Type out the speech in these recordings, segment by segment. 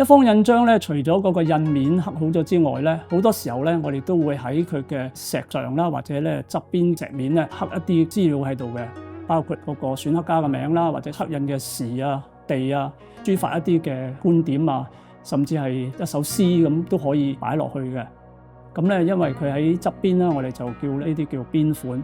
方印章咧，除咗嗰個印面刻好咗之外咧，好多時候咧，我哋都會喺佢嘅石像啦，或者咧側邊石面咧刻一啲資料喺度嘅，包括嗰個篆刻家嘅名啦，或者刻印嘅時啊、地啊，抒發一啲嘅觀點啊，甚至係一首詩咁都可以擺落去嘅。咁咧，因為佢喺側邊啦，我哋就叫呢啲叫邊款。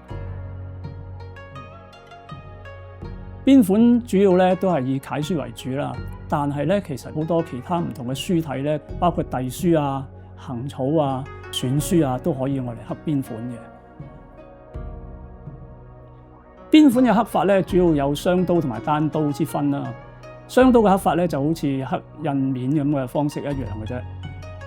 邊款主要咧都係以楷書為主啦，但係咧其實好多其他唔同嘅書體咧，包括隸書啊、行草啊、篆書啊，都可以我哋刻邊款嘅。邊款嘅刻法咧，主要有雙刀同埋單刀之分啦。雙刀嘅刻法咧，就好似刻印面咁嘅方式一樣嘅啫。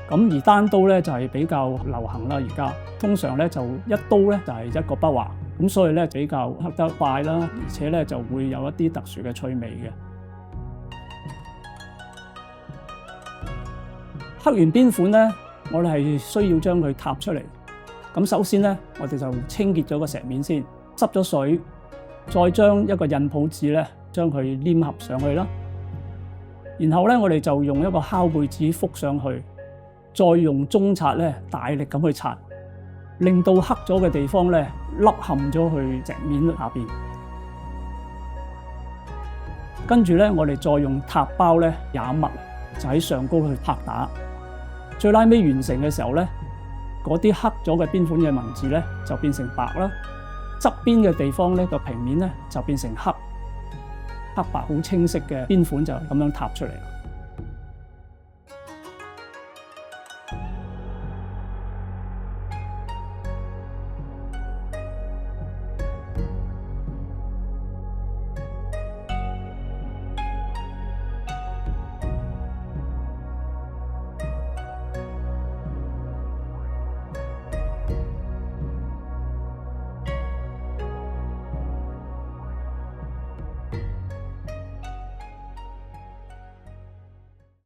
咁而單刀咧就係比較流行啦，而家通常咧就一刀咧就係一個筆畫。咁所以咧比較刻得快啦，而且咧就會有一啲特殊嘅趣味嘅。刻完邊款咧，我哋係需要將佢拓出嚟。咁首先咧，我哋就清潔咗個石面先，濕咗水，再將一個印譜紙咧，將佢黏合上去啦。然後咧，我哋就用一個拷貝紙覆上去，再用中刷咧大力咁去刷，令到刻咗嘅地方咧凹陷咗去石面下邊。跟住咧，我哋再用拓包咧也墨就喺上高去拍打。最拉尾完成嘅時候咧，嗰啲刻咗嘅邊款嘅文字咧就變成白啦，側邊嘅地方咧個平面咧就變成黑白好清晰嘅邊款就咁樣拓出嚟。